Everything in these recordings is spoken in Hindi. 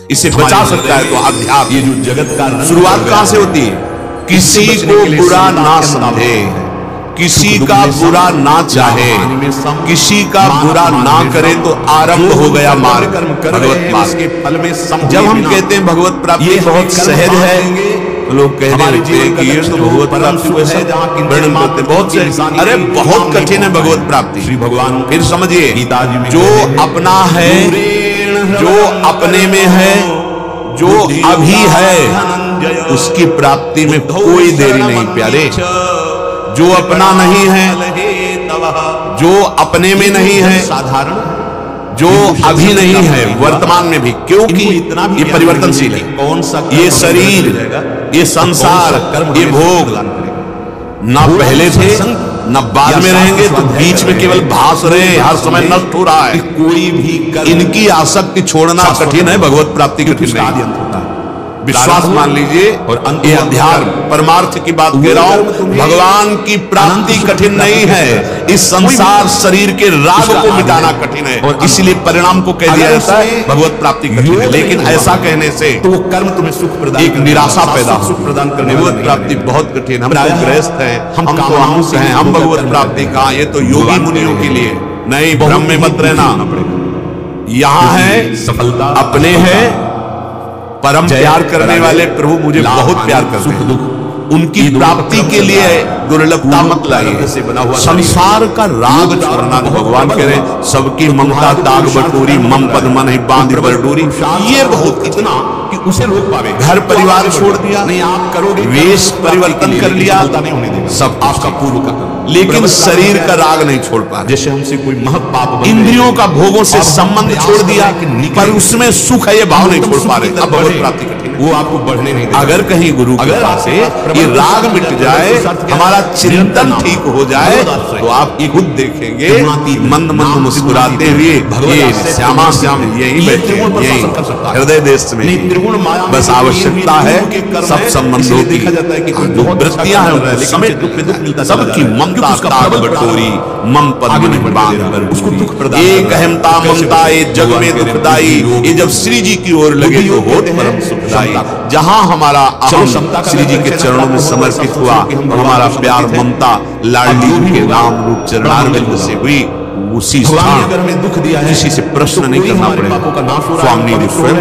इसे बचा सकता है तो अध्यात्म। ये जो जगत का शुरुआत कहां से होती है? किसी को बुरा ना समझे, किसी का बुरा ना चाहे, किसी का बुरा ना करे तो आरंभ हो गया मार्ग भगवत मार्ग। जब हम कहते हैं भगवत प्राप्ति बहुत सहज है, लोग कहने लगते हैं कि ये तो भगवत प्राप्ति को ऐसा वर्णन करते हैं बहुत से। अरे बहुत कठिन है भगवत प्राप्ति। श्री भगवान फिर समझिए, जो अपना है, जो अपने में है, जो अभी है, उसकी प्राप्ति में कोई देरी नहीं प्यारे। जो अपना नहीं है, जो अपने में नहीं है, साधारण जो अभी नहीं है वर्तमान में भी, क्योंकि ये परिवर्तनशील है। कौन सा ये शरीर, ये संसार, ये भोग ना पहले थे ना बाद में रहेंगे, तो बीच में केवल भास रहे, हर समय नष्ट हो रहा है। कोई भी इनकी आसक्ति छोड़ना कठिन है, भगवत प्राप्ति कठिन नहीं। विश्वास मान लीजिए, और ये अध्यात्म परमार्थ की बात कह रहा हूं। भगवान की प्राप्ति कठिन नहीं है, इस संसार शरीर के राग को मिटाना कठिन है, और इसलिए परिणाम को कह दिया जाता है भगवत प्राप्ति कठिन है। लेकिन ऐसा कहने से तो वो कर्म तुम्हें सुख प्रदान, एक निराशा पैदा हो, सुख प्रदान करने भगवत प्राप्ति बहुत कठिन। हम तो गृहस्थ हैं, हम तो आंस हैं, हम भगवत प्राप्ति कहां? ये तो योगी मुनियों के लिए। नहीं, भ्रम में मत रहना। यहाँ है सफलता अपने है, परम प्यार करने वाले प्रभु मुझे बहुत प्यार करते हैं, उनकी प्राप्ति के लिए दुर्लभता मत लाइए। संसार का राग छोड़ना, भगवान कह रहे सबकी ममता दाग बटोरी, मम पद मन ही बांध बटोरी। ये बहुत इतना कि उसे रोक पावे। घर परिवार छोड़ दिया, नहीं आप करोगे, वेश परिवर्तन कर लिया, नहीं होने देगा सब आपका पूर्व का, लेकिन शरीर का राग नहीं छोड़ पा रहे। जैसे हमसे कोई महत पाप, इंद्रियों का भोगों से संबंध छोड़ दिया, पर उसमें सुख है ये भाव नहीं छोड़ पा रहे। अब भगवत प्राप्ति कठिन है, वो आपको बढ़ने नहीं देगा। अगर कहीं गुरु की कृपा से ये राग मिट जाए, हमारा चिंतन ठीक हो जाए, तो आप खुद देखेंगे मंद मंद मुस्कुराते हुए ये श्यामा श्याम यही बैठे, यही हृदय देश में। बस आवश्यकता है सब संबंधों की जो वृत्तियां हैं समेत सबकी ममता ताग बटोरी, मम पद मन बांध कर। एक अहमता ममता ये जग में दुखदाई, ये जब श्री जी की ओर लगे तो होत परम सुखदाई। जहां हमारा अहम श्री जी के चरणों में समर्पित हुआ, हमारा प्यार ममता लाडली के नाम रूप चरणारविंद से हुई, उसी स्थान अगर में दुख दिया है, किसी से प्रश्न नहीं करना पड़ेगा। स्वामी ने स्वयं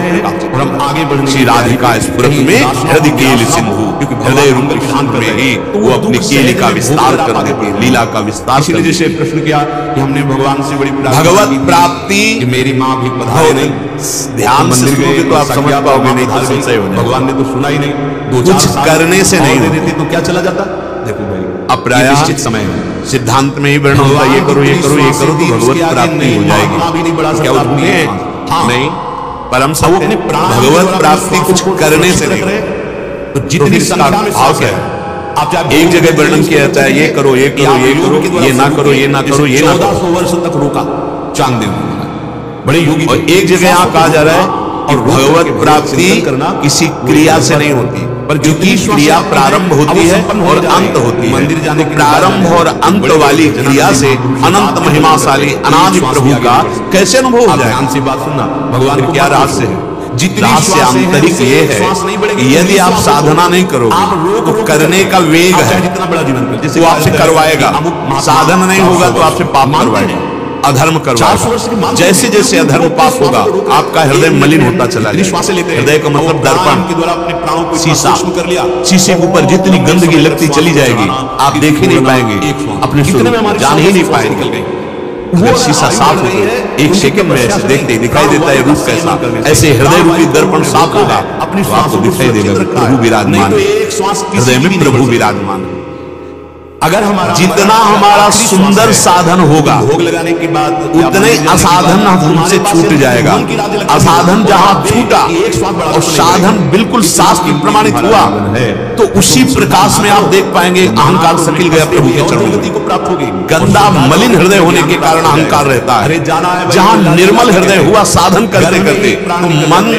और हम आगे बढ़ने श्री राधिका स्फुरत में हृदय केल सिंधु, हृदय रूप शांत में ही वो अपनी केली का विस्तार कर देते, लीला का विस्तार। इसलिए जैसे प्रश्न किया कि हमने भगवान से बड़ी भगवत प्राप्ति, मेरी माँ भी पधारे नहीं, ध्यान से सुनोगे तो आप समझ पाओगे, नहीं तो संशय हो जाएगा। भगवान ने तो सुना ही नहीं, कुछ करने से नहीं दे देते तो क्या चला जाता। देखो भाई, अप्राय निश्चित समय है, सिद्धांत में ही वर्णन होता है, ये करो ये करो ये करो तो भगवत प्राप्ति हो जाएगी। क्या उठे नहीं, परम सब भगवत प्राप्ति कुछ करने से नहीं। तो जितनी संख्या में भाव क्या है, आप एक जगह वर्णन किया जाता है, ये करो ये करो ये करो, ये ना करो ये ना करो ये ना करो। 1400 वर्ष तक रोका चांद दिन बड़े योगी, और एक जगह यहाँ कहा जा रहा है और भगवत प्राप्ति किसी क्रिया से नहीं होती, पर क्योंकि क्रिया प्रारंभ होती है और अंत होती है। मंदिर जाने के प्रारंभ और अंत वाली क्रिया से अनंत महिमाशाली अनादि प्रभु का कैसे अनुभव हो जाए। ध्यान से बात सुनना, भगवान को क्या रहस्य है? जितनी रहस्य आंतरिक ये है कि यदि आप साधना नहीं करोगे तो करने का वेग है, जितना बड़ा जीवन वो आपसे करवाएगा। साधन नहीं होगा तो आपसे पाप करवाएगा, अधर्म करवाएगा। जैसे जैसे अधर्म पाप होगा आपका हृदय मलिन होता चला जाएगा। हृदय का मतलब दर्पण के द्वारा अपने प्राणों को शीशा कर लिया, शीशे के ऊपर जितनी गंदगी लगती चली जाएगी आप देख ही नहीं पाएंगे, अपने स्वरूप जान ही नहीं पाएंगे। अगर शीशा साफ हो तो एक सेकंड में ऐसे देखते ही दिखाई देता है रूप कैसा। ऐसे हृदय रूपी दर्पण साफ होगा तो आपको दिखाई देगा प्रभु विराजमान, हृदय में प्रभु विराजमान। अगर हमारा जितना हमारा सुंदर साधन होगा भोग लगाने के बाद उतने असाधन हमसे छूट जाएगा। असाधन जहां छूटा और साधन बिल्कुल शास्त्र प्रमाणित हुआ तो उसी प्रकाश में आप देख पाएंगे अहंकार सकिल गया प्रभु के चरणों को प्राप्त होगी। गंदा मलिन हृदय होने के कारण अहंकार रहता है। जहां निर्मल हृदय हुआ साधन करते करते तो मन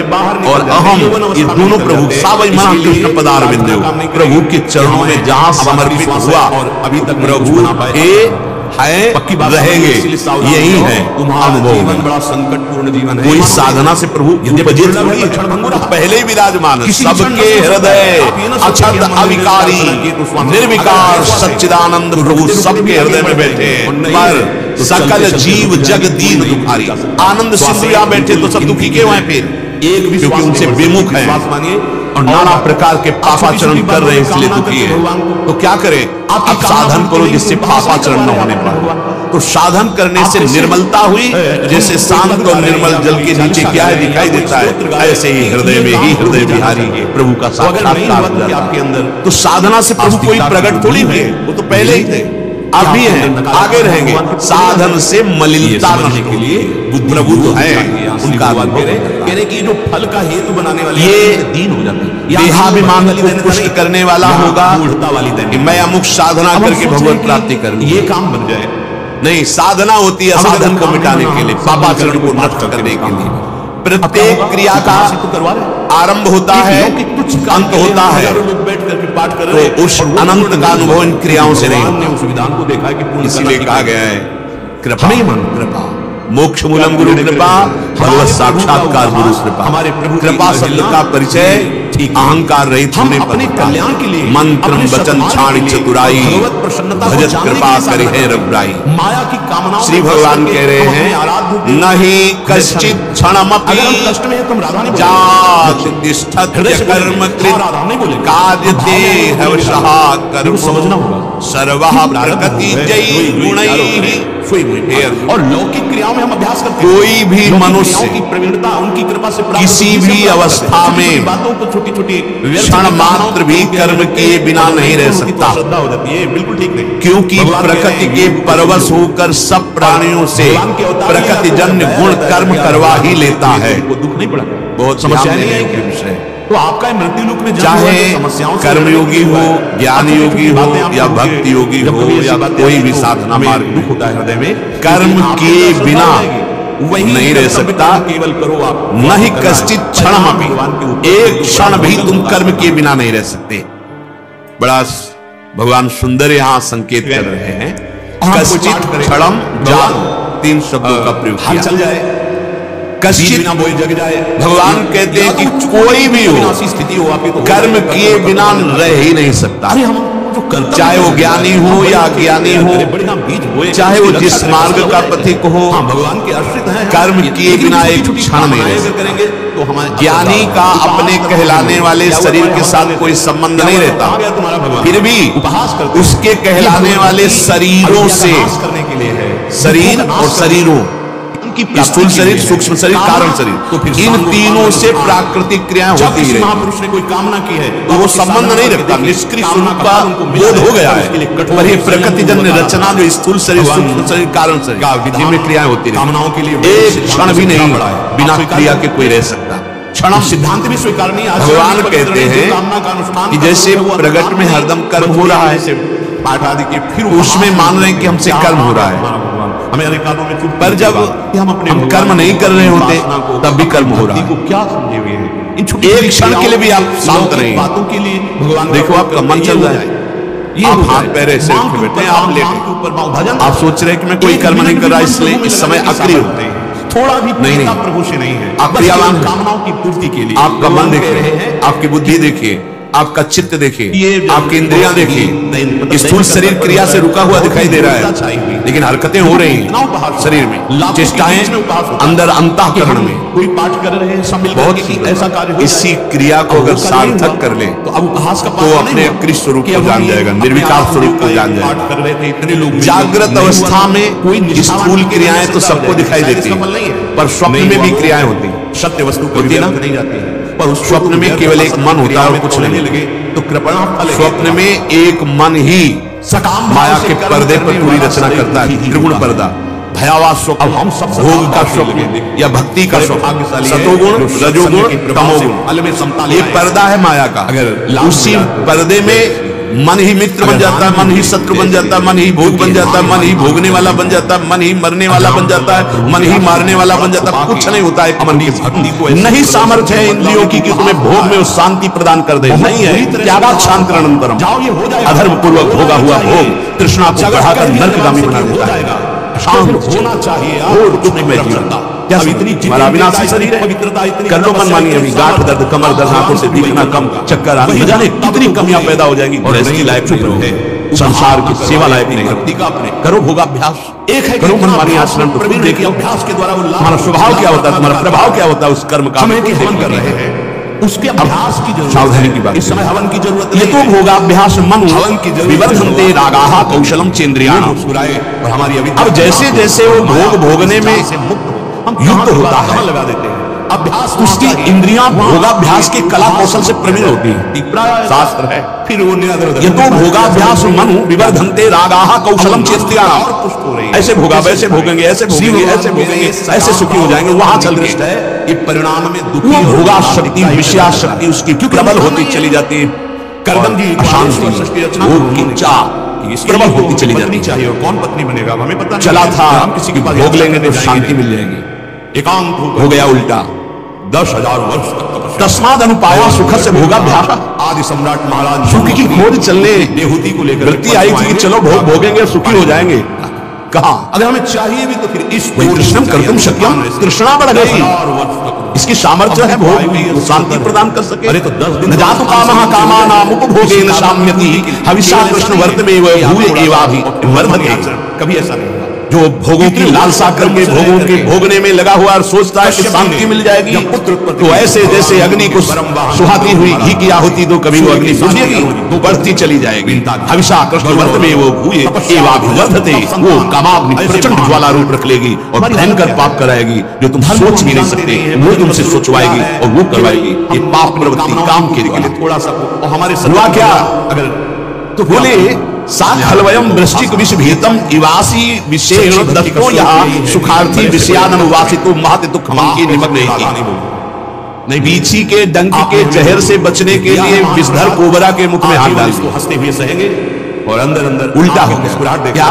और अहम ये दोनों प्रभु सावई मन कृष्ण पदारविंद प्रभु के चरणों में जहां समर्पित हुआ अभी तक प्रभु के है, पक्की बात रहेंगे। इसलिए सावधान यही रहो, है तुम्हारा अनुभव जीवन में। बड़ा संकटपूर्ण जीवन है। कोई साधना से प्रभु उपजित थोड़ी है, तो पहले ही विराजमान है। सबके हृदय अक्षत अविकारी निर्विकार सच्चिदानंद प्रभु सबके हृदय में बैठे हैं। पर सकल जीव जग दीन दुखारी, आनंद सिंधु यहाँ बैठे तो सब दुखी क्यों हैं फिर? क्योंकि उनसे विमुख है और नाना प्रकार के पापाचरण कर रहे हैं, इसलिए दुखी है। तो क्या करें? अब साधन करो जिससे पापाचरण न होने पाए। तो साधन करने से निर्मलता हुई, जैसे शांत और निर्मल जल के नीचे क्या है दिखाई देता है, ऐसे ही हृदय में ही हृदय विहारी प्रभु का साक्षात्कार हो जाता है आपके अंदर। तो साधना से प्रभु कोई प्रकट थोड़ी हुए, वो तो पहले ही थे, अभी हैं, आगे रहेंगे। साधन से मलिनता नष्ट के लिए प्रभु तो है, उनका कहने की जो फल का हेतु बनाने वाले ये दीन हो जाते हैं। देहाभिमान को पुष्ट करने वाला होगा कि मैं अमुक साधना करके भगवत प्राप्ति करूं, ये काम बन जाए। नहीं, साधना होती है साधन को मिटाने के लिए, पापाचरण को नष्ट करने के लिए। प्रत्येक क्रिया का आरंभ होता है, अंत होता है, तो उस अनंत का अनुभव इन क्रियाओं से नहीं होता। इसलिए कहा गया है कृपा कृपा मोक्ष मूलम गुरु कृपा, भगवत साक्षात्कार गुरु कृपा। हमारे प्रभु कृपा शब्द का परिचय अहंकार रहित होने पर कल्याण के लिए मंत्र वचन छाणी चतुराई भजत कृपा करे है रघुराई। माया की कामनाओं श्री भगवान कह रहे हैं नहीं कश्चित क्षणमपि जात तिष्ठत कर्म कृत कार्यते हवशः कर्म समझना होगा। सर्वः प्रकृति जयी गुणैः। और लौकिक क्रियाओं में हम अभ्यास करते हैं। कोई भी मनुष्य की प्रवीणता उनकी कृपा से प्राप्त किसी भी अवस्था में बातों को छोटी छोटी क्षण मात्र भी कर्म किए बिना नहीं रह सकता, श्रद्धा हो जाती है, बिल्कुल ठीक नहीं। क्योंकि प्रकृति के परवश होकर सब प्राणियों से प्रकृति जन्य गुण कर्म करवा ही लेता है। वो दुख नहीं पड़ा, बहुत समस्या ध्यान नहीं देने है के विषय। तो आपका मृत्यु लोक में चाहे कर्मयोगी हो, ज्ञान योगी हो या भक्ति योगी हो या कोई भी साधना मार्ग दुख होता है हृदय में, कर्म किए बिना वही नहीं रह सकता। केवल करो आप नहीं कश्चित क्षण, एक क्षण भी तुम कर्म किए बिना नहीं रह सकते। बड़ा भगवान सुंदर यहाँ संकेत कर रहे हैं। कश्चित क्षणम जात, 3 शब्दों का प्रयोग किया। चल जाए कश्चित बिना बोए जग जाए। भगवान कहते हैं कि कोई भी हो स्थिति हो आपकी तो कर्म किए बिना रह ही नहीं सकता, चाहे वो ज्ञानी हो या अज्ञानी हो, चाहे वो जिस मार्ग का पथिक हो, भगवान के आश्रित हैं। कर्म किए बिना एक क्षण नहीं रह करेंगे तो हमारे ज्ञानी का अपने कहलाने वाले शरीर के साथ कोई संबंध नहीं रहता, फिर भी उसके कहलाने वाले शरीरों से, शरीर और शरीरों, स्थूल शरीर, सूक्ष्म शरीर, कारण शरीर, तो फिर इन तीनों से प्राकृतिक क्रियाएं होती है। महापुरुष ने कोई कामना की है तो वो संबंध नहीं रखता, निष्क्रिय स्वरूप का बोध हो गया है। पर ये प्रकृति जन्य रचना जो स्थूल शरीर, सूक्ष्म शरीर, कारण शरीर, जिनमें क्रियाएं होती है, कामनाओं के लिए एक क्षण भी नहीं बिना क्रिया के कोई रह सकता। क्षण सिद्धांत भी स्वीकार नहीं। भगवान कहते हैं कि जैसे प्रगट में हरदम कर्म हो रहा है, पाठ आदि के, फिर उसमें मान रहे हैं कि हमसे कर्म हो रहा है, हमें अनेक कामों में चूक। पर जब हम कर्म नहीं कर रहे होते तब भी कर्म हो रहा है। क्या समझे हुए हैं इन एक क्षण के लिए भी आप शांत नहीं, बातों के लिए भगवान देखो आपका मन चल रहा है, आप हाथ पैर ऐसे रखे बैठे हैं, आप लेटे, आप सोच रहे हैं कि मैं कोई कर्म नहीं कर रहा इसलिए इस समय अक्रिय होते हैं। थोड़ा भी नहीं प्रभु से नहीं है, आप क्रियावान कामनाओं की पूर्ति के लिए। आपका मन देखिए, आपकी बुद्धि देखिए, आपका चित्त देखिए, आपकी इंद्रियां देखिए। स्थूल शरीर क्रिया से रुका हुआ दिखाई दे रहा है, लेकिन हरकतें हो रही हैं शरीर में, चेष्टाएं अंदर अंतःकरण में। कोई पाठ कर रहे हैं बहुत ऐसा कार्य, इसी क्रिया को अगर सार्थक कर ले तो अब उपहास का तो अपने अक्रिय स्वरूप को जान जाएगा, निर्विकार स्वरूप को जान जाएगा। कर रहे थे इतने लोग। जागृत अवस्था में स्थूल क्रियाएं तो सबको दिखाई देती है, पर स्वप्न में भी क्रियाएं होती हैं। सत्य वस्तु होती है ना, नहीं जाती है, पर उस स्वप्न में केवल एक मन होता है और कुछ नहीं लगे तो कृपणा फल। स्वप्न में एक मन ही सकाम माया के पर्दे पर पूरी रचना करता है, त्रिगुण पर्दा। भयावह स्वप्न, हम सब भोग का स्वप्न या भक्ति का स्वप्न, सतोगुण, रजोगुण, तमोगुण, ये पर्दा है माया का। अगर उसी पर्दे में मन ही मित्र बन जाता है, मन ही शत्रु बन जाता है, मन ही भोग बन जाता है, मन ही भोगने वाला बन जाता है, मन ही मरने वाला बन जाता है, मन ही मारने वाला बन जाता है। कुछ नहीं होता है मन की भक्ति को। नहीं सामर्थ्य है इंद्रियों की कि तुम्हें भोग में उस शांति प्रदान कर दे, नहीं है। त्यागात् शांतिरनंतरम, अधर्म पूर्वक भोगा हुआ भोग तृष्णा को बढ़ाकर नरकगामी बना देता है। शांत होना चाहिए और दुख में जीवन। क्या इतनी अविनाशी शरीर है, कर लो मनमानी। अभी गांठ दर्द, कमर दर्द, आंखों से दिखना कम, चक्कर आना, न जाने कितनी कमियां पैदा हो जाएगी। और ऐसी लायक नहीं रहोगे, संसार की सेवा लायक नहीं रखती का अपने। करो भोगाभ्यास, एक है करो मनमानी आचरण। तो फिर देखिए अभ्यास के द्वारा हमारा स्वभाव क्या होता है, तुम्हारा प्रभाव क्या होता है उस कर्म का। समय की हवन कर रहे हैं, उसके अभ्यास की जरूरत, सावधानी की बात। इस समय हवन की जरूरत है। ये तो भोगाभ्यास मन हवन की जरूरत। विवर्धन्ते रागाः कौशलम चेन्द्रियाणाम्। और हमारी अभी अब जैसे जैसे वो भोग भोगने में युक्त होता है, लगा देते हैं अभ्यास, उसकी इंद्रियां भोगाभ्यास के कला कौशल से प्रवीण होती है। शास्त्र है फिर वो ये तो भोगाभ्यास मनु विवर्धन्ते रागाः कौशलम चेन्द्रियाणाम्। ऐसे भोगा, वैसे भोगेंगे, ऐसे भोगेंगे, ऐसे भोगेंगे, ऐसे सुखी हो जाएंगे। वहां चल के ये परिणाम में दुखी भोगा शक्ति, विषया शक्ति उसकी प्रबल होती चली जाती है। करदम जी की चाह प्रबल होती चली जाती चाहिए। और कौन पत्नी बनेगा हमें पता चला था, किसी की भोग लेंगे तो शांति मिल जाएगी। एकांत हो गया उल्टा। 10,000 वर्ष तक तस्माद अनुपाया सुख से भोगाभ्यास। आदि सम्राट महाराज सुख की खोज चलने देहूति को लेकर वृत्ति आई थी कि चलो भोग भोगेंगे, सुखी हो जाएंगे। कहा अगर हमें चाहिए भी तो फिर इस कृष्णम कर्तुम शक्यम, तृष्णा बढ़ गई। इसकी सामर्थ्य है भोग शांति प्रदान कर सके। अरे तो 10 दिन न जातु कामः कामानाम उपभोगेन शाम्यति हविषा कृष्ण वर्तमेव भूय एवाभि वर्धते। कभी ऐसा नहीं होगा जो भोगों की लालसा करके भोगों के भोगने में लगा हुआ और सोचता है कि शांति मिल जाएगी। तो ऐसे जैसे अग्नि को सुहाती हुई घी की आहुति तो कभी वो अग्नि बुझेगी तो बढ़ती चली जाएगी। हविषा कृष्ण वर्तमेव वो भूय एवाभि वर्धते। वो कामाग्नि प्रचंड ज्वाला रूप रख लेगी और भयंकर पाप कराएगी जो तुम सोच भी नहीं सकते। वो तुमसे सोचवाएगी और वो करवाएगी। ये पाप प्रवृत्ति काम के लिए थोड़ा सा हमारे हुआ क्या अगर तो बोले साखलवयम वृश्चिक विष भीतम इवासी विशेष दत्तो यहाँ सुखार्थी विषयानुवासितो महत दुख की निमग्न नहीं। बीछी के डंक के जहर से बचने के लिए विषधर कोबरा के मुख में हाथ डाल हंसते हुए सहेंगे और अंदर अंदर उल्टा हो गया।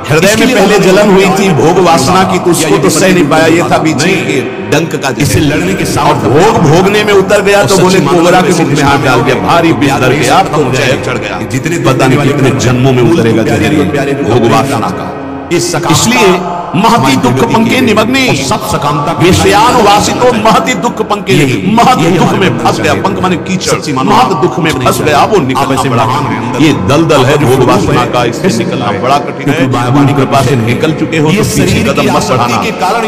हृदय में पहले जलन हुई थी भोग वासना की तो उसको तो सह नहीं पाया। ये था बीछी के डंक का, इससे लड़ने के साथ भोग भोगने में उतर गया तो बोले कोबरा के मुख में हाथ डाल दिया। भारी बिस्तर गया तो चढ़ गया। जितने पता नहीं कितने जन्मों में उतरेगा भोग वासना का। इसलिए महति दुख पंके निमग्ने सब सकामता विषयानुवासितो महति दुख पंके महत दुख में फंस गया। पंक माने कीचड़, महत दुख में फंस गया। वो निकलना बड़ा ये दलदल है भोग वासना का, इससे निकलना बड़ा कठिन है। भगवान की कृपा से निकल चुके हो तो पीछे कदम मत बढ़ाना।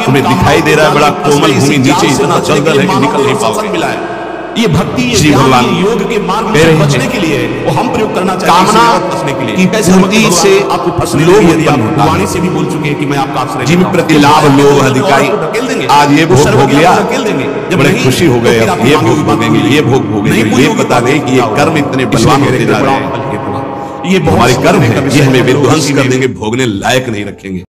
तुम्हें दिखाई दे रहा है बड़ा कोमल भूमि, नीचे इतना दलदल है कि निकल नहीं पाओगे। ये भक्ति श्री भगवान योग के मार्ग से बचने के लिए वो हम प्रयोग करना चाहते हैं। कामना बचने के लिए की भक्ति से आपको फंसने लोभ उत्पन्न होता है। वाणी से भी बोल चुके हैं कि मैं आपका आश्रय जिन प्रति लाभ लोभ अधिकारी आज ये भोग भोग लिया बड़े खुशी हो गए। अब ये भोग भोगेंगे, ये भोग भोगेंगे। ये पता नहीं कि ये कर्म इतने बलवान होते जा रहे हैं। ये हमारे कर्म है, ये हमें विध्वंस कर देंगे, भोगने लायक नहीं रखेंगे।